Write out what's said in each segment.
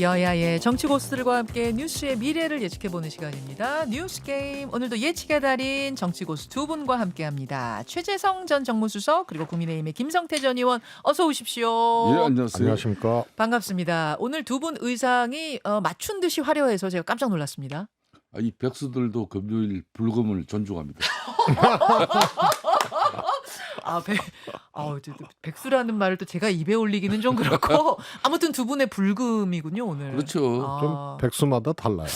여야의 정치 고수들과 함께 뉴스의 미래를 예측해보는 시간입니다. 뉴스 게임 오늘도 예측의 달인 정치 고수 두 분과 함께합니다. 최재성 전 정무수석 그리고 국민의힘의 김성태 전 의원 어서 오십시오. 예, 안녕하세요. 안녕하십니까. 반갑습니다. 오늘 두 분 의상이 맞춘 듯이 화려해서 제가 깜짝 놀랐습니다. 이 백수들도 금요일 불금을 존중합니다. 백수라는 말을 또 제가 입에 올리기는 좀 그렇고 아무튼 두 분의 불금이군요 오늘. 그렇죠. 좀 백수마다 달라요.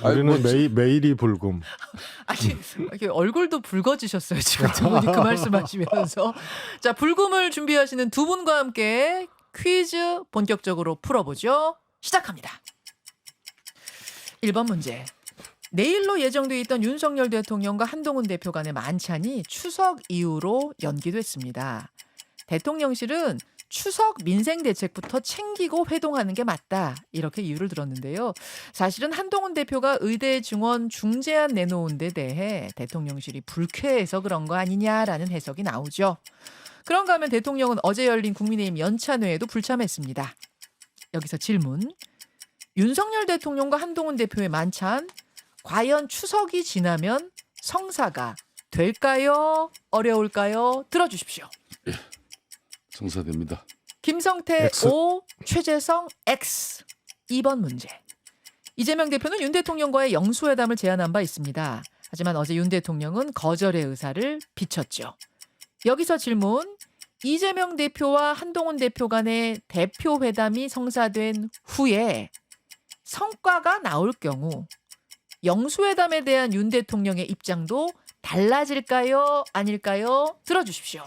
아니, 우리는 뭐 매일이 불금. 아니 이렇게 얼굴도 붉어지셨어요 지금 두 분이 그 말씀하시면서. 자, 불금을 준비하시는 두 분과 함께 퀴즈 본격적으로 풀어보죠. 시작합니다. 1번 문제. 내일로 예정돼 있던 윤석열 대통령과 한동훈 대표 간의 만찬이 추석 이후로 연기됐습니다. 대통령실은 추석 민생 대책부터 챙기고 회동하는 게 맞다, 이렇게 이유를 들었는데요. 사실은 한동훈 대표가 의대 증원 중재안 내놓은 데 대해 대통령실이 불쾌해서 그런 거 아니냐라는 해석이 나오죠. 그런가 하면 대통령은 어제 열린 국민의힘 연찬회에도 불참했습니다. 여기서 질문. 윤석열 대통령과 한동훈 대표의 만찬, 과연 추석이 지나면 성사가 될까요? 어려울까요? 들어주십시오. 성사됩니다. 김성태 X. O, 최재성 X. 2번 문제. 이재명 대표는 윤 대통령과의 영수회담을 제안한 바 있습니다. 하지만 어제 윤 대통령은 거절의 의사를 비췄죠. 여기서 질문. 이재명 대표와 한동훈 대표 간의 대표회담이 성사된 후에 성과가 나올 경우 영수회담에 대한 윤 대통령의 입장도 달라질까요? 아닐까요? 들어주십시오.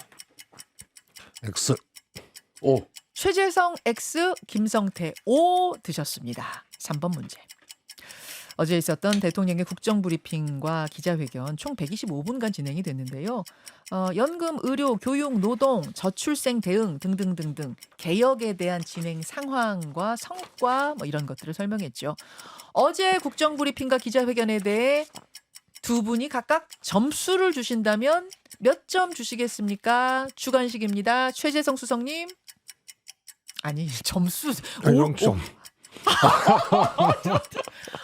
X. 오, 최재성 X, 김성태 O 드셨습니다. 3번 문제. 어제 있었던 대통령의 국정브리핑과 기자회견 총 125분간 진행이 됐는데요. 연금, 의료, 교육, 노동, 저출생 대응 등등등등 개혁에 대한 진행 상황과 성과 이런 것들을 설명했죠. 어제 국정브리핑과 기자회견에 대해 두 분이 각각 점수를 주신다면 몇 점 주시겠습니까? 주관식입니다. 최재성 수석님. 아니 점수 0점.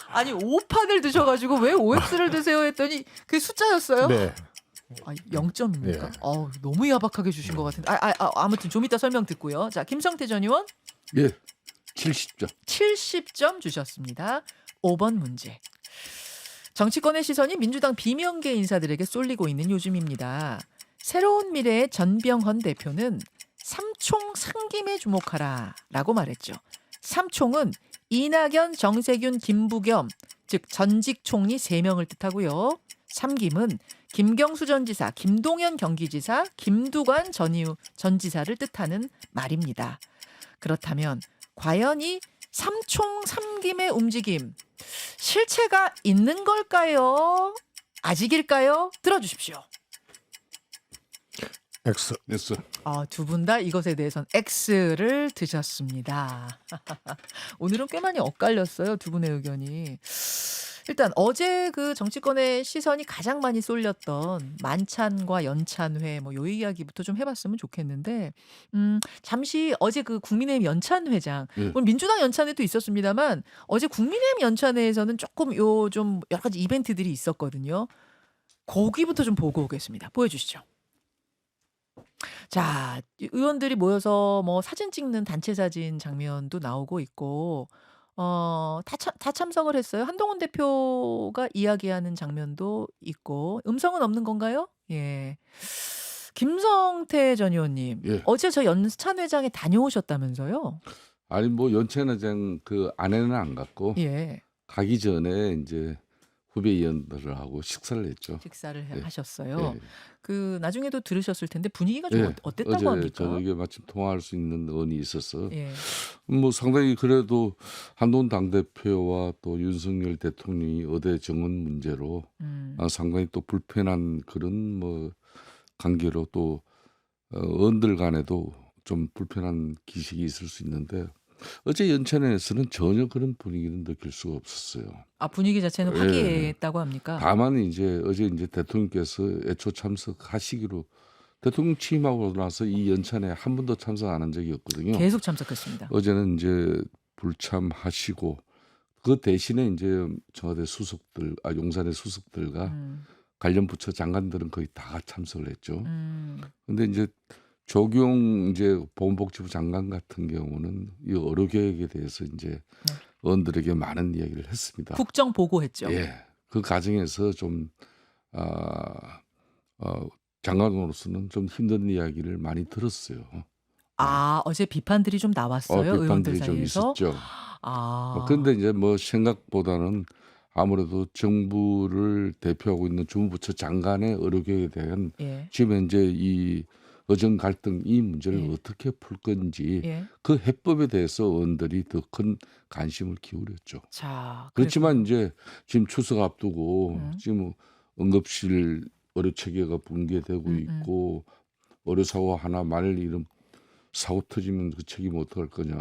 아니 5판을 드셔가지고 왜 OX를 드세요 했더니 그게 숫자였어요? 네. 0점입니까? 네. 너무 야박하게 주신 것 같은데. 아무튼 좀 이따 설명 듣고요. 자, 김성태 전 의원 예, 70점. 70점 주셨습니다. 5번 문제. 정치권의 시선이 민주당 비명계 인사들에게 쏠리고 있는 요즘입니다. 새로운 미래의 전병헌 대표는 삼총 상김에 주목하라라고 말했죠. 삼총은 이낙연, 정세균, 김부겸, 즉 전직 총리 3명을 뜻하고요. 삼김은 김경수 전 지사, 김동연 경기지사, 김두관 전 지사를 뜻하는 말입니다. 그렇다면 과연 이 삼총 삼김의 움직임, 실체가 있는 걸까요? 아직일까요? 들어주십시오. X. 됐어. 두 분 다 이것에 대해서는 X를 드셨습니다. 오늘은 꽤 많이 엇갈렸어요, 두 분의 의견이. 일단 어제 그 정치권의 시선이 가장 많이 쏠렸던 만찬과 연찬회 요 이야기부터 좀 해봤으면 좋겠는데, 잠시 어제 그 국민의힘 연찬회장, 예. 오늘 민주당 연찬회도 있었습니다만 어제 국민의힘 연찬회에서는 조금 좀 여러 가지 이벤트들이 있었거든요. 거기부터 좀 보고 오겠습니다. 보여주시죠. 자, 의원들이 모여서 사진 찍는 단체 사진 장면도 나오고 있고, 다 참석을 했어요. 한동훈 대표가 이야기하는 장면도 있고, 음성은 없는 건가요? 예. 김성태 전 의원님, 예. 어제 저 연찬회장에 다녀오셨다면서요? 아니 뭐 연찬회장 그 안에는 안 갔고 예. 가기 전에 이제 후배 의원들하고 식사를 했죠. 식사를 예. 하셨어요. 예. 그 나중에도 들으셨을 텐데 분위기가 좀 예. 어땠다고 어제 합니까? 저녁에 마침 통화할 수 있는 의원이 있어서 예. 뭐 상당히 그래도 한동훈 당대표와 또 윤석열 대통령이 의대 정원 문제로 상당히 또 불편한 그런 관계로 또 의원들 간에도 좀 불편한 기색이 있을 수 있는데 어제 연찬회에서는 전혀 그런 분위기는 느낄 수가 없었어요. 분위기 자체는 예. 화기애애했다고 합니까? 다만 이제 어제 대통령께서 애초 참석하시기로 대통령 취임하고 나서 이 연찬에 한 번도 참석 안 한 적이 없거든요. 계속 참석했습니다. 어제는 이제 불참하시고 그 대신에 이제 청와대 수석들, 용산의 수석들과 음, 관련 부처 장관들은 거의 다 참석을 했죠. 음, 근데 이제 조경 이제 보건복지부 장관 같은 경우는 이 의료 계획에 대해서 이제 의원들에게 많은 이야기를 했습니다. 국정 보고했죠. 예, 그 과정에서 좀 아, 장관으로서는 좀 힘든 이야기를 많이 들었어요. 어제 비판들이 좀 나왔어요. 의원들 비판들이 좀 사이에서. 있었죠. 아, 그런데 이제 뭐 생각보다는 아무래도 정부를 대표하고 있는 주무부처 장관의 의료 계획에 대한 예, 지금 현재 이 의정 갈등 이 문제를 예. 어떻게 풀 건지 예. 그 해법에 대해서 의원들이 더 큰 관심을 기울였죠. 자, 그렇지만 이제 지금 추석 앞두고 음. 지금 응급실 의료 체계가 붕괴되고 음. 있고 의료 사고 하나 만일 이런 사고 터지면 그 책임 어떡할 거냐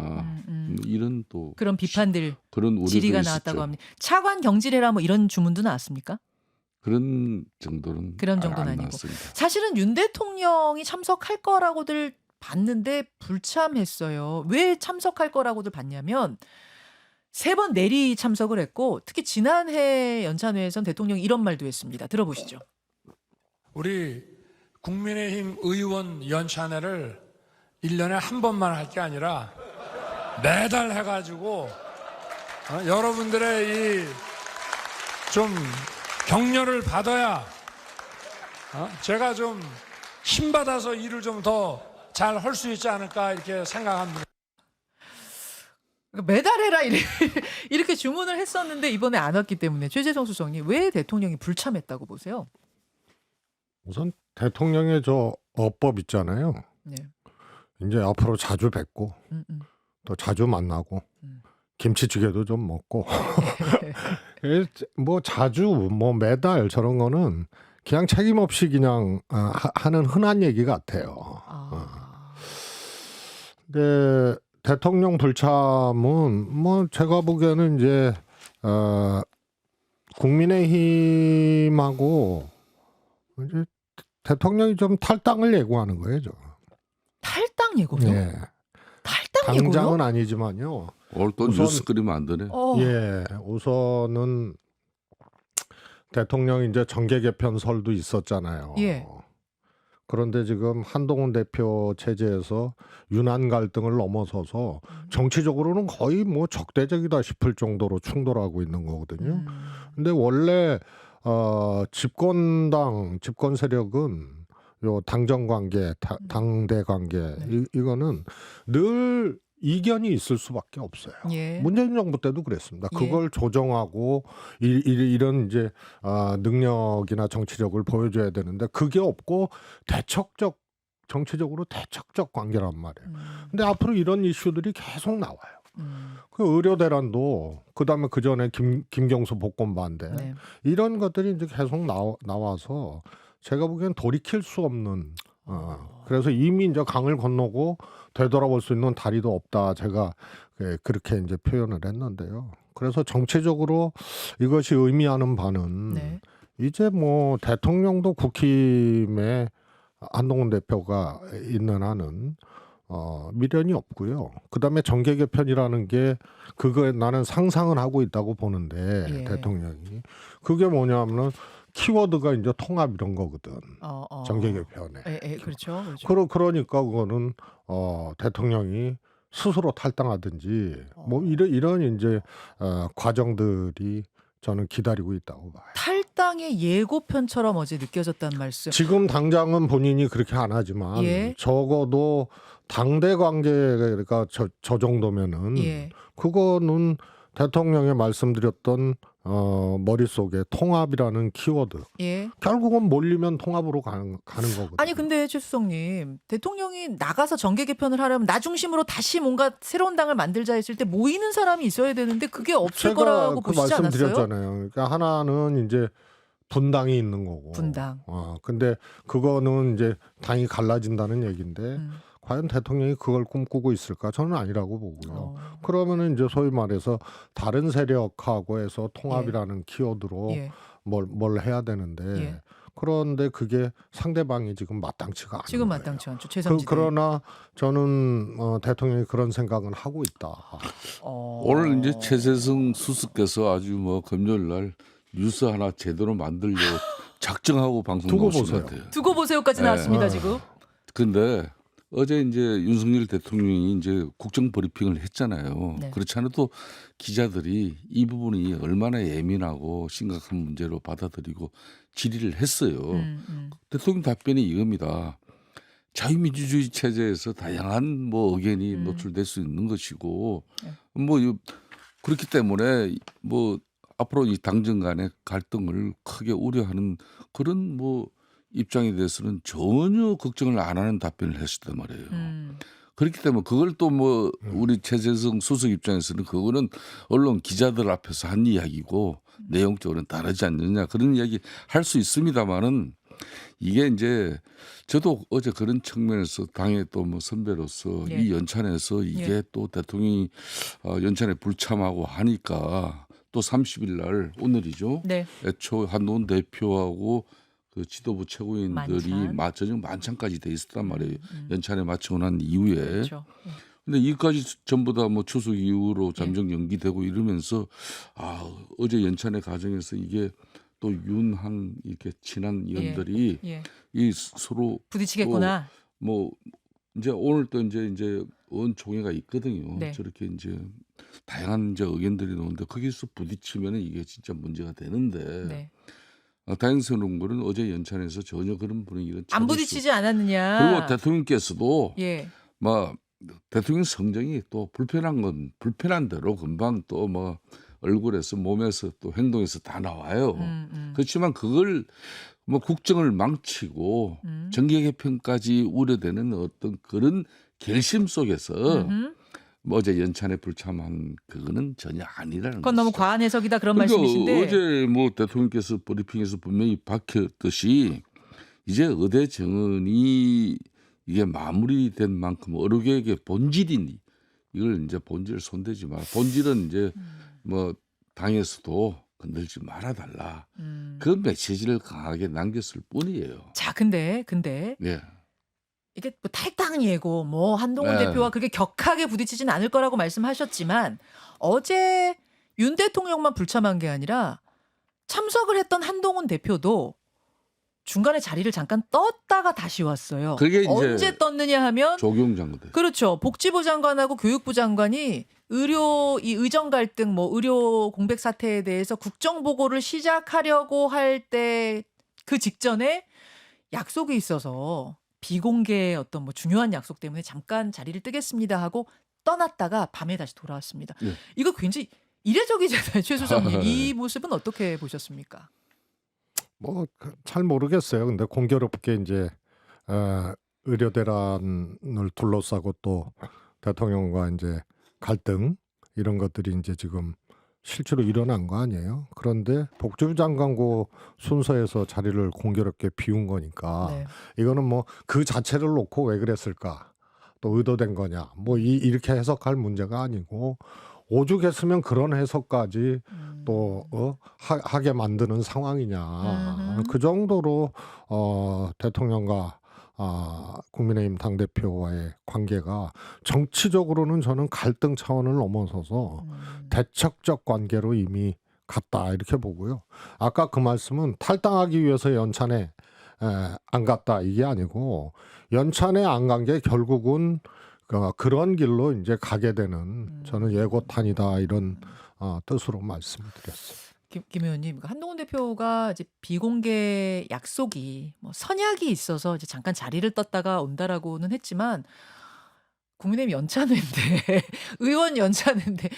뭐 이런 또 그런 비판들, 그런 우려도 질의가 있었죠. 나왔다고 합니다. 차관 경질해라 뭐 이런 주문도 나왔습니까? 그런 정도는 그런 정도는 안 아니고. 나왔습니다. 사실은 윤 대통령이 참석할 거라고들 봤는데 불참했어요. 왜 참석할 거라고들 봤냐면 3번 내리 참석을 했고 특히 지난해 연찬회에선 대통령이 이런 말도 했습니다. 들어보시죠. 우리 국민의힘 의원 연찬회를 1년에 한 번만 할 게 아니라 매달 해가지고 여러분들의 이 좀 격려를 받아야 제가 좀 힘받아서 일을 좀 더 잘 할 수 있지 않을까 이렇게 생각합니다. 매달 해라 이렇게 주문을 했었는데 이번에 안 왔기 때문에 최재성 수석님 왜 대통령이 불참했다고 보세요? 우선 대통령의 저 어법 있잖아요. 네. 이제 앞으로 자주 뵙고 또 자주 만나고 김치찌개도 좀 먹고 뭐 자주 뭐 매달 저런 거는 그냥 책임 없이 그냥 하는 흔한 얘기 같아요. 근데 대통령 불참은 뭐 제가 보기에는 이제 국민의힘하고 이제 대통령이 좀 탈당을 예고하는 거예요. 탈당 예고요? 예. 탈당 예고요? 당장은 아니지만요. 오늘 또 우선- 뉴스 끓이면 안 되네. 예, 우선은 대통령 이제 정계 개편설도 있었잖아요. 예. 그런데 지금 한동훈 대표 체제에서 윤한 갈등을 넘어서서 정치적으로는 거의 뭐 적대적이다 싶을 정도로 충돌하고 있는 거거든요. 근데 원래 집권 세력은 요 당정 관계, 당대 관계 이거는 늘 이견이 있을 수밖에 없어요. 예. 문재인 정부 때도 그랬습니다. 예. 그걸 조정하고 이런 이제 능력이나 정치력을 보여줘야 되는데 그게 없고 정치적으로 대척적 관계란 말이에요. 근데 앞으로 이런 이슈들이 계속 나와요. 그 의료 대란도 그다음에 그 전에 김경수 복권 반대 네. 이런 것들이 이제 계속 나와서 제가 보기엔 돌이킬 수 없는 그래서 이미 이제 강을 건너고 되돌아볼 수 있는 다리도 없다. 제가 그렇게 이제 표현을 했는데요. 그래서 정치적으로 이것이 의미하는 바는 네. 이제 뭐 대통령도 국힘에 한동훈 대표가 있는 한은 미련이 없고요. 그다음에 정계 개편이라는 게 그거에 나는 상상을 하고 있다고 보는데 예. 대통령이 그게 뭐냐면은 키워드가 이제 통합 이런 거거든. 정계 개편에. 그렇죠. 그렇죠. 그러니까 그거는 대통령이 스스로 탈당하든지 뭐 이런 이제 과정들이 저는 기다리고 있다고 봐요. 탈당의 예고편처럼 어제 느껴졌단 말씀. 지금 당장은 본인이 그렇게 안 하지만 예. 적어도 당대 관계가 저 정도면은 예. 그거는 대통령이 말씀드렸던 머릿속에 통합이라는 키워드 예. 결국은 몰리면 통합으로 가는 거거든요. 아니 근데 최 수석님 대통령이 나가서 정계 개편을 하려면 나 중심으로 다시 뭔가 새로운 당을 만들자 했을 때 모이는 사람이 있어야 되는데 그게 없을 거라고 그 보시지 않았어요? 말씀드렸잖아요. 그러니까 하나는 이제 분당이 있는 거고. 분당. 근데 그거는 이제 당이 갈라진다는 얘기인데 과연 대통령이 그걸 꿈꾸고 있을까? 저는 아니라고 보고요. 그러면은 이제 소위 말해서 다른 세력하고 해서 통합이라는 키워드로 예. 뭘 해야 되는데 예. 그런데 그게 상대방이 지금 마땅치가 않은 지금 거예요. 마땅치 않죠. 제3지대. 그러나 저는 대통령이 그런 생각은 하고 있다. 오늘 이제 최재성 수석께서 아주 뭐 금요일 날 뉴스 하나 제대로 만들려 작정하고 방송 두고 나오신 보세요. 것 같아요. 두고 보세요까지 네. 나왔습니다 지금. 근데 어제 이제 윤석열 대통령이 이제 국정 브리핑을 했잖아요. 네. 그렇지 않아도 기자들이 이 부분이 얼마나 예민하고 심각한 문제로 받아들이고 질의를 했어요. 대통령 답변이 이겁니다. 자유민주주의 체제에서 다양한 뭐 의견이 노출될 수 있는 것이고 뭐 그렇기 때문에 뭐 앞으로 이 당정 간의 갈등을 크게 우려하는 그런 뭐 입장에 대해서는 전혀 걱정을 안 하는 답변을 했었단 말이에요. 그렇기 때문에 그걸 또 뭐 우리 최재성 수석 입장에서는 그거는 언론 기자들 앞에서 한 이야기고 내용적으로는 다르지 않느냐 그런 이야기 할 수 있습니다만은 이게 이제 저도 어제 그런 측면에서 당의 또 뭐 선배로서 예. 이 연찬에서 이게 예. 또 대통령이 연찬에 불참하고 하니까 또 30일 날 오늘이죠. 네. 애초 한동훈 대표하고 그 지도부 최고위원들이 만찬. 저녁 만찬까지 돼 있었단 말이에요. 연찬에 마치고 난 이후에. 그렇죠. 근데 이까지 전부 다 뭐 추석 이후로 잠정 연기되고 이러면서 어제 연찬의 과정에서 이게 또 윤한 이렇게 친한 의원들이 예. 이 서로 부딪히겠구나. 뭐 이제 오늘 또 이제 의원 총회가 있거든요. 네. 저렇게 이제 다양한 이제 의견들이 나오는데 거기서 부딪히면은 이게 진짜 문제가 되는데 네. 다행스러운 거는 어제 연찬에서 전혀 그런 분위기는 안 찾을 부딪히지 않았느냐. 그리고 대통령께서도 예. 뭐 대통령 성정이 또 불편한 건 불편한 대로 금방 또 뭐 얼굴에서 몸에서 또 행동에서 다 나와요. 그렇지만 그걸 뭐 국정을 망치고 정계 개편까지 우려되는 어떤 그런 결심 속에서 뭐 어제 연찬에 불참한 그거는 전혀 아니라는 그건 것이죠. 너무 과한 해석이다 그런 그러니까 말씀이신데. 어제 뭐 대통령께서 브리핑에서 분명히 밝혔듯이 이제 의대 정원이 이게 마무리된 만큼 어록의 본질인 이걸 이제 본질을 손대지 마라. 본질은 이제 뭐 당에서도 건들지 말아달라. 그 메시지를 강하게 남겼을 뿐이에요. 자, 근데 예. 이게 뭐 탈당 예고 뭐 한동훈 네. 대표와 그렇게 격하게 부딪히진 않을 거라고 말씀하셨지만 어제 윤 대통령만 불참한 게 아니라 참석을 했던 한동훈 대표도 중간에 자리를 잠깐 떴다가 다시 왔어요. 그게 이제 언제 떴느냐 하면 조경 장관. 그렇죠. 복지부 장관하고 교육부 장관이 이 의정 갈등 뭐 의료 공백 사태에 대해서 국정 보고를 시작하려고 할 때 그 직전에 약속이 있어서 비공개 어떤 뭐 중요한 약속 때문에 잠깐 자리를 뜨겠습니다 하고 떠났다가 밤에 다시 돌아왔습니다. 네. 이거 굉장히 이례적이잖아요, 최 수석님. 이 모습은 어떻게 보셨습니까? 뭐 잘 모르겠어요. 근데 공교롭게 이제 의료 대란을 둘러싸고 또 대통령과 이제 갈등 이런 것들이 이제 지금 실제로 일어난 거 아니에요. 그런데 복지부 장관고 순서에서 자리를 공교롭게 비운 거니까 네. 이거는 뭐 그 자체를 놓고 왜 그랬을까? 또 의도된 거냐? 뭐 이렇게 해석할 문제가 아니고 오죽했으면 그런 해석까지 또 하게 만드는 상황이냐. 그 정도로 대통령과 국민의힘 당대표와의 관계가 정치적으로는 저는 갈등 차원을 넘어서서 대척적 관계로 이미 갔다 이렇게 보고요. 아까 그 말씀은 탈당하기 위해서 연찬에 안 갔다 이게 아니고 연찬에 안 간 게 결국은 그런 길로 이제 가게 되는 저는 예고탄이다 이런 뜻으로 말씀드렸어요. 김 의원님, 한동훈 대표가 이제 비공개 약속이 뭐 선약이 있어서 이제 잠깐 자리를 떴다가 온다라고는 했지만 국민의힘 연찬회인데 의원 연찬회인데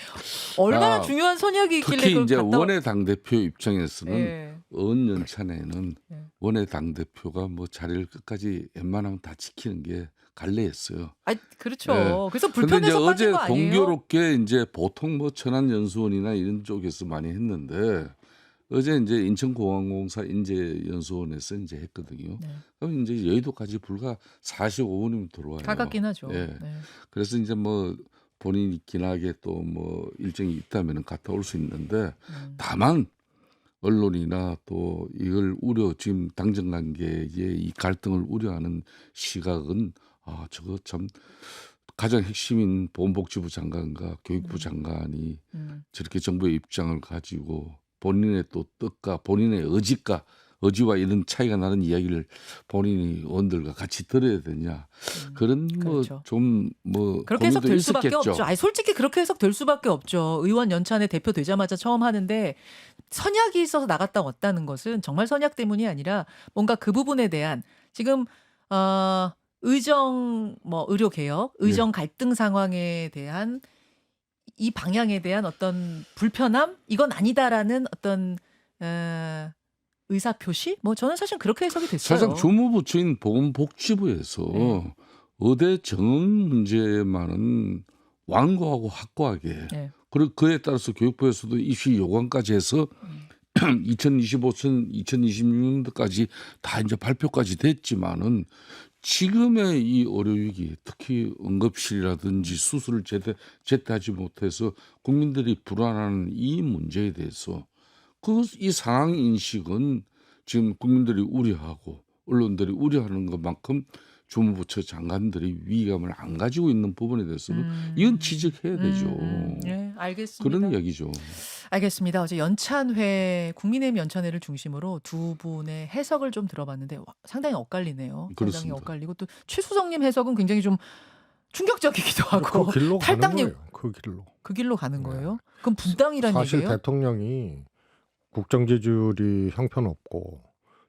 얼마나 중요한 선약이 있길래 특히 그걸 이제 갔다 원외 당 대표 입장에서는 예. 의원 연찬에는 예. 원외 당 대표가 뭐 자리를 끝까지 웬만하면 다 지키는 게 관례였어요. 아, 그렇죠. 네. 그래서 그런데 이제 불편해서 빠진 어제 거 아니에요? 공교롭게 이제 보통 뭐 천안연수원이나 이런 쪽에서 많이 했는데 어제 이제 인천공항공사 인재연수원에서 이제 했거든요. 네. 그럼 이제 여의도까지 불과 45분이면 들어와요. 가깝긴 하죠. 예. 네. 그래서 이제 뭐 본인이 긴하게 또 뭐 일정이 있다면은 갔다 올 수 있는데 다만 언론이나 또 이걸 지금 당정 관계의 이 갈등을 우려하는 시각은 저거 참 가장 핵심인 보건복지부 장관과 교육부 장관이 저렇게 정부의 입장을 가지고 본인의 또 뜻과 본인의 의지와 이런 차이가 나는 이야기를 본인이 의원들과 같이 들어야 되냐. 그런 그렇죠. 그렇게 해석될 고민도 수밖에 있었겠죠. 없죠. 아니, 솔직히 그렇게 해석될 수밖에 없죠. 의원 연찬회 대표 되자마자 처음 하는데 선약이 있어서 나갔다 왔다는 것은 정말 선약 때문이 아니라 뭔가 그 부분에 대한 지금 의료 개혁, 의정 갈등 상황에 대한 이 방향에 대한 어떤 불편함, 이건 아니다라는 어떤 의사 표시? 저는 사실 그렇게 해석이 됐어요. 사실상 주무부처인 보건복지부에서 네. 의대 정원 문제만은 완고하고 확고하게 네. 그리고 그에 따라서 교육부에서도 입시 요강까지 해서 2025년, 2026년도까지 다 이제 발표까지 됐지만은 지금의 이 의료 위기, 특히 응급실이라든지 수술을 제때하지 못해서 국민들이 불안한 이 문제에 대해서 이 상황 인식은 지금 국민들이 우려하고 언론들이 우려하는 것만큼 주무부처 장관들이 위기감을 안 가지고 있는 부분에 대해서는 이건 지적해야 되죠. 네, 알겠습니다. 그런 이야기죠. 알겠습니다. 어제 연찬회, 국민의힘 연찬회를 중심으로 두 분의 해석을 좀 들어봤는데 상당히 엇갈리네요. 상당히 그렇습니다. 엇갈리고 또 최수성님 해석은 굉장히 좀 충격적이기도 하고 그 길로 가는 탈당님 거예요. 그 길로. 그 길로 가는 네. 거예요? 그럼 분당이란 사실 얘기예요? 대통령이 국정지지율이 형편없고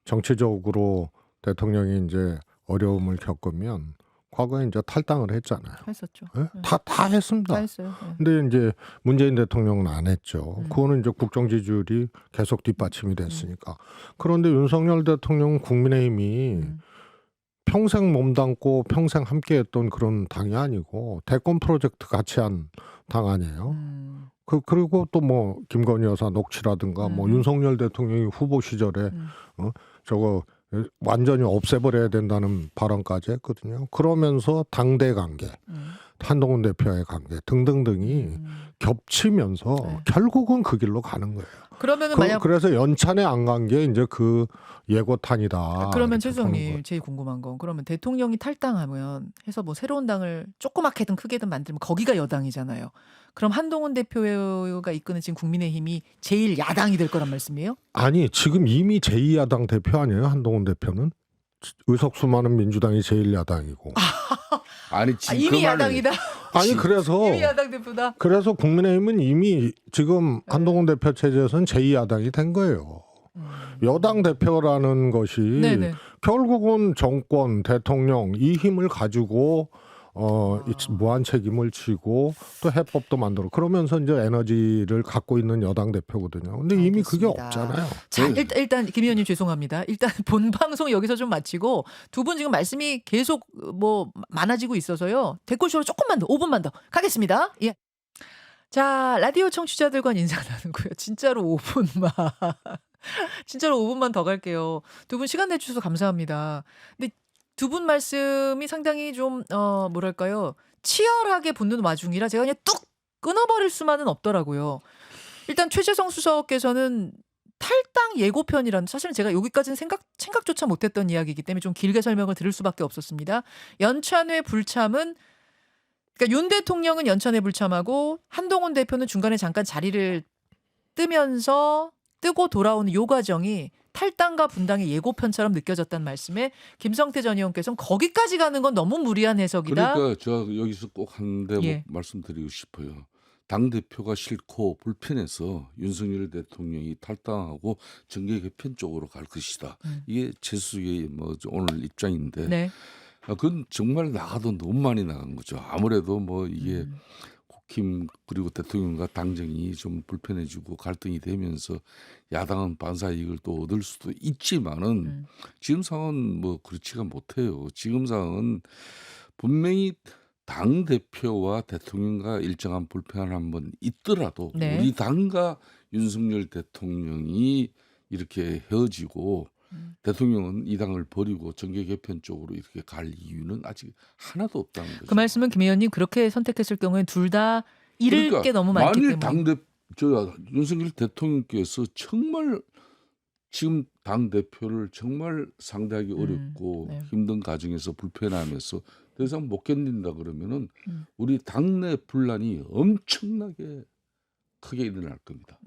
정치적으로 대통령이 이제 어려움을 겪으면 과거에 이제 탈당을 했잖아요. 했었죠. 예? 네. 다 했습니다. 다 했어요. 네. 근데 이제 문재인 대통령은 안 했죠. 그거는 이제 국정지지율이 계속 뒷받침이 됐으니까. 그런데 윤석열 대통령은 국민의힘이 평생 몸담고 평생 함께했던 그런 당이 아니고 대권 프로젝트 같이 한 당 아니에요. 그리고 또 뭐 김건희 여사 녹취라든가 뭐 윤석열 대통령이 후보 시절에 저거 완전히 없애버려야 된다는 발언까지 했거든요. 그러면서 당대 관계, 한동훈 대표의 관계 등등등이 겹치면서 네. 결국은 그 길로 가는 거예요. 그러면은 만약 그래서 연찬에 안 간 게 이제 그 예고탄이다. 그러면 이렇게 보는 거예요. 최수정님 제일 궁금한 건 그러면 대통령이 탈당하면 해서 뭐 새로운 당을 조그맣게든 크게든 만들면 거기가 여당이잖아요. 그럼 한동훈 대표가 이끄는 지금 국민의힘이 제일 야당이 될 거란 말씀이에요? 아니 지금 이미 제2야당 대표 아니에요? 한동훈 대표는 의석수 많은 민주당이 제1야당이고. 아니 지금 이미 그 말을 야당이다. 아니 그래서 이미 야당 대표다. 그래서 국민의힘은 이미 지금 한동훈 대표 체제에서는 제2야당이 된 거예요. 여당 대표라는 것이 네네. 결국은 정권, 대통령 이 힘을 가지고 이 무한 책임을 지고 또 해법도 만들어 그러면서 이제 에너지를 갖고 있는 여당 대표거든요. 근데 이미 그게 알겠습니다. 없잖아요. 자, 일단 김 의원님 죄송합니다. 일단 본 방송 여기서 좀 마치고 두 분 지금 말씀이 계속 뭐 많아지고 있어서요. 댓글쇼로 조금만 더 5분만 더 가겠습니다. 예. 자, 라디오 청취자들과 인사 나누고요. 진짜로 5분만. 진짜로 5분만 더 갈게요. 두 분 시간 내주셔서 감사합니다. 근데 두 분 말씀이 상당히 좀 뭐랄까요? 치열하게 붙는 와중이라 제가 그냥 뚝 끊어버릴 수만은 없더라고요. 일단 최재성 수석께서는 탈당 예고편이라는 사실은 제가 여기까지는 생각조차 못했던 이야기이기 때문에 좀 길게 설명을 드릴 수밖에 없었습니다. 연찬회 불참은 그러니까 윤 대통령은 연찬회 불참하고 한동훈 대표는 중간에 잠깐 자리를 뜨고 돌아오는 요 과정이 탈당과 분당의 예고편처럼 느껴졌다는 말씀에 김성태 전 의원께서는 거기까지 가는 건 너무 무리한 해석이다. 그러니까 제가 여기서 꼭 한 대목 예. 말씀드리고 싶어요. 당대표가 싫고 불편해서 윤석열 대통령이 탈당하고 정계 개편 쪽으로 갈 것이다. 이게 최수의 오늘 입장인데 네. 그건 정말 나가도 너무 많이 나간 거죠. 아무래도 뭐 이게 국힘 그리고 대통령과 당정이 좀 불편해지고 갈등이 되면서 야당은 반사 이익을 또 얻을 수도 있지만은 지금 상황은 뭐 그렇지가 못해요. 지금 상황은 분명히 당 대표와 대통령과 일정한 불편함 한번 있더라도 네. 우리 당과 윤석열 대통령이 이렇게 헤어지고 대통령은 이 당을 버리고 정계 개편 쪽으로 이렇게 갈 이유는 아직 하나도 없다는 거죠. 그 말씀은 김 의원님 그렇게 선택했을 경우엔 둘 다 잃을 게 너무 많기 만일 때문에. 윤석열 대통령께서 정말 지금 당 대표를 정말 상대하기 어렵고 네. 힘든 과정에서 불편하면서 더 이상 못 견딘다 그러면은 음. 우리 당내 분란이 엄청나게 크게 일어날 겁니다.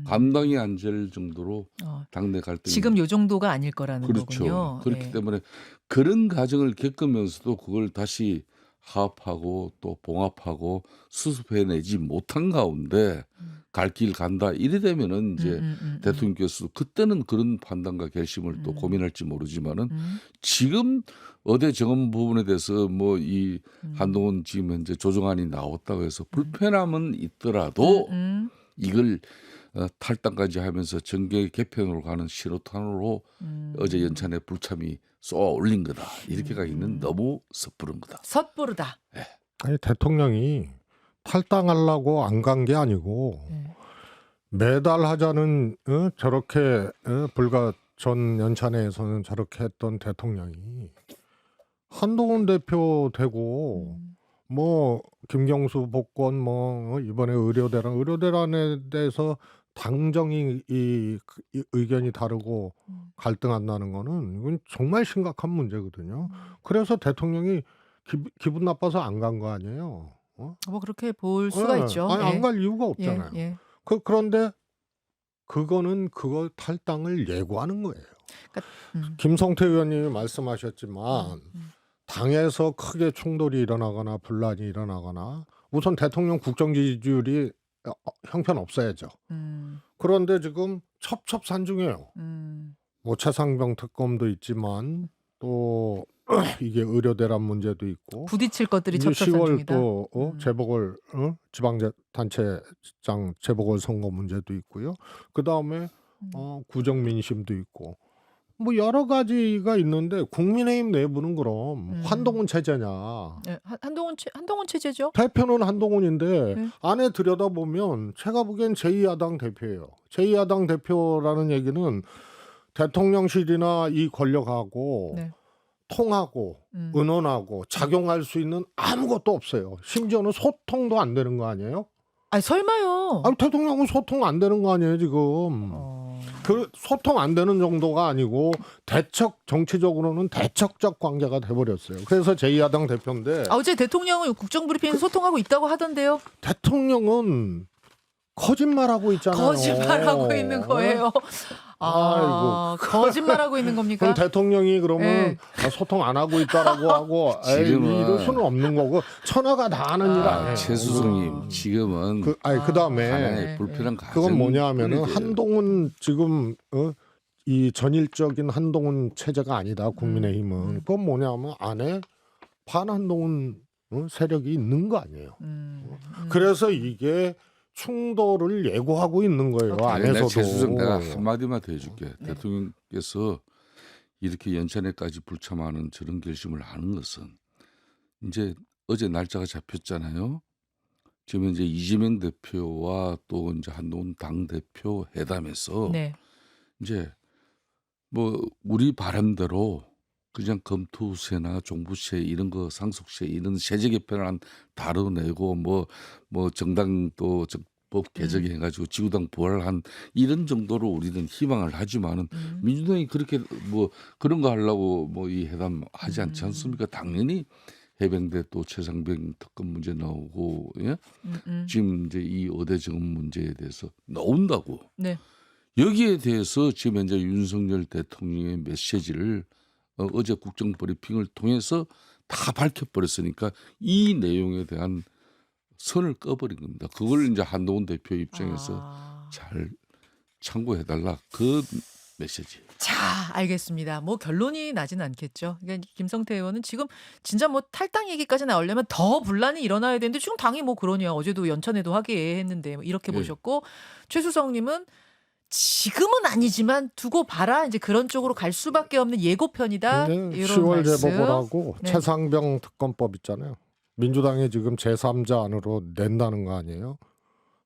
감당이 안 될 정도로 어, 당내 갈등이 지금 요 정도가 아닐 거라는 그렇죠. 거군요. 그렇기 예. 때문에 그런 과정을 겪으면서도 그걸 다시 화합하고 또 봉합하고 수습해내지 못한 가운데 갈 길 간다 이래 되면은 이제 대통령께서 그때는 그런 판단과 결심을 또 고민할지 모르지만은 지금 어대 정원 부분에 대해서 뭐 이 한동훈 지금 현재 조정안이 나왔다고 해서 불편함은 있더라도 이걸 탈당까지 하면서 정계 개편으로 가는 신호탄으로 어제 연찬에 불참이 쏘아 올린 거다. 이렇게 가기는 너무 섣부른 거다. 섣부르다. 아니 대통령이 탈당하려고 안 간 게 아니고 네. 매달 하자는 저렇게 불과 전 연찬회에서는 저렇게 했던 대통령이 한동훈 대표 되고 뭐 김경수 복권 뭐 이번에 의료대란에 대해서 당정이 이 의견이 다르고 갈등한다는 거는 이건 정말 심각한 문제거든요. 그래서 대통령이 기분 나빠서 안 간 거 아니에요. 뭐 그렇게 볼 수가 예. 있죠. 아니 예. 안 갈 이유가 예, 없잖아요. 예. 그런데 그거는 그거 탈당을 예고하는 거예요. 음. 김성태 의원님이 말씀하셨지만 당에서 크게 충돌이 일어나거나 분란이 일어나거나 우선 대통령 국정 지지율이 형편없어야죠. 그런데 지금 첩첩산중이에요. 뭐 최상병 특검도 있지만 또 이게 의료대란 문제도 있고 부딪힐 것들이 이제 10월 첩첩산중이다. 또 재보궐 지방단체장 재보궐선거 문제도 있고요. 그 다음에 구정민심도 있고 뭐 여러 가지가 있는데 국민의힘 내부는 그럼 한동훈 체제냐? 예, 한동훈 체제죠. 대표는 한동훈인데 네. 안에 들여다보면 제가 보기엔 제2야당 대표예요. 제2야당 대표라는 얘기는 대통령실이나 이 권력하고 네. 통하고 의논하고 작용할 수 있는 아무것도 없어요. 심지어는 소통도 안 되는 거 아니에요? 아니 설마요. 아니 대통령은 소통 안 되는 거 아니에요 지금? 그 소통 안 되는 정도가 아니고 정치적으로는 대척적 관계가 돼버렸어요. 그래서 제2야당 대표인데 어제 대통령은 국정브리핑에서 소통하고 있다고 하던데요. 대통령은 거짓말하고 있잖아요. 거짓말하고 있는 거예요. 거짓말하고 있는 겁니까? 그럼 대통령이 그러면 네. 소통 안 하고 있다라고 하고 에이, 지금은- 이럴 수는 없는 거고 천하가 다 아는 일 아니에요. 최수성님 지금은 그다음에 하나의 불편한 가정 그건 뭐냐면은 뿐이에요. 한동훈 지금 이 전일적인 한동훈 체제가 아니다. 국민의힘은 그건 뭐냐면 안에 반한동훈 세력이 있는 거 아니에요. 그래서 이게 충돌을 예고하고 있는 거예요. 안에서도. 최수성 내가 한마디만 더 해줄게. 대통령께서 이렇게 연찬회까지 불참하는 저런 결심을 하는 것은 이제 어제 날짜가 잡혔잖아요. 지금 이제 이재명 대표와 또 이제 한동훈 당 대표 회담에서 네. 이제 뭐 우리 바람대로 그냥 검토세나 종부세 이런 거 상속세 이런 세제 개편을 다뤄내고 뭐 정당 또 법 개정해 가지고 지구당 부활한 이런 정도로 우리는 희망을 하지만은 민주당이 그렇게 뭐 그런 거 하려고 뭐 이 회담 하지 않지 않습니까? 당연히 해병대 또 최상병 특검 문제 나오고 예? 지금 이제 이 어대 정원 문제에 대해서 나온다고. 네. 여기에 대해서 지금 현재 윤석열 대통령의 메시지를 어제 국정 브리핑을 통해서 다 밝혀버렸으니까 이 내용에 대한 선을 꺼버린 겁니다. 그걸 이제 한동훈 대표 입장에서 잘 참고해달라 그 메시지. 자, 알겠습니다. 뭐 결론이 나진 않겠죠. 그러니까 김성태 의원은 지금 진짜 뭐 탈당 얘기까지 나오려면 더 분란이 일어나야 되는데 지금 당이 뭐 그러냐. 어제도 연찬회도 하게 했는데 뭐 이렇게 네. 보셨고 최수성님은 지금은 아니지만 두고 봐라. 이제 그런 쪽으로 갈 수밖에 없는 예고편이다. 근데 이런 10월 말씀. 재보궐하고 네. 최상병 특검법 있잖아요. 민주당이 지금 제3자 안으로 낸다는 거 아니에요?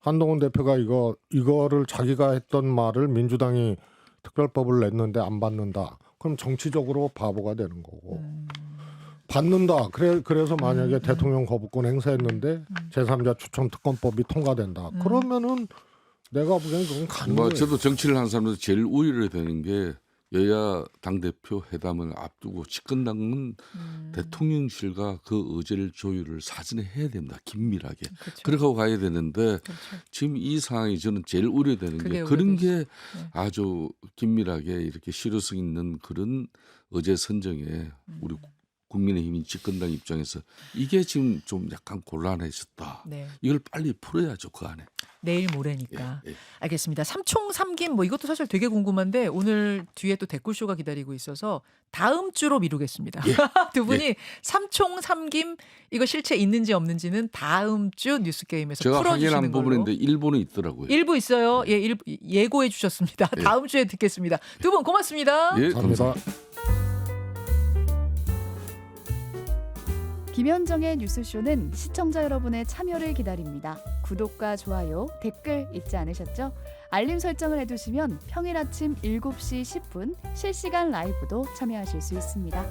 한동훈 대표가 이거를 자기가 했던 말을 민주당이 특별법을 냈는데 안 받는다. 그럼 정치적으로 바보가 되는 거고. 받는다. 그래서 만약에 대통령 거부권 행사했는데 제3자 추천 특검법이 통과된다. 그러면은 내가 보기에는 그건 가능해요. 뭐 저도 정치를 한 사람으로서 제일 우려를 되는 게 여야 당대표 회담을 앞두고 집권당은 대통령실과 그 의제를 조율을 사전에 해야 됩니다. 긴밀하게. 그렇죠. 그러고 가야 되는데 그렇죠. 지금 이 상황이 저는 제일 우려되는 그게 게 그런 게 네. 아주 긴밀하게 이렇게 실효성 있는 그런 의제 선정에 우리 국민의힘이 집권당 입장에서 이게 지금 좀 약간 곤란해졌다. 네. 이걸 빨리 풀어야죠 그 안에. 내일 모레니까. 예, 예. 알겠습니다. 삼총 삼김 뭐 이것도 사실 되게 궁금한데 오늘 뒤에 또 댓글쇼가 기다리고 있어서 다음 주로 미루겠습니다. 예. 두 분이 삼총 삼김 이거 실체 있는지 없는지는 다음 주 뉴스게임에서 제가 풀어주시는 확인한 걸로. 부분인데 일본은 있더라고요. 일부 있어요. 예, 예고해 주셨습니다. 예. 다음 주에 듣겠습니다. 두 분 고맙습니다. 예, 감사합니다. 감사합니다. 김현정의 뉴스쇼는 시청자 여러분의 참여를 기다립니다. 구독과 좋아요, 댓글 잊지 않으셨죠? 알림 설정을 해두시면 평일 아침 7시 10분 실시간 라이브도 참여하실 수 있습니다.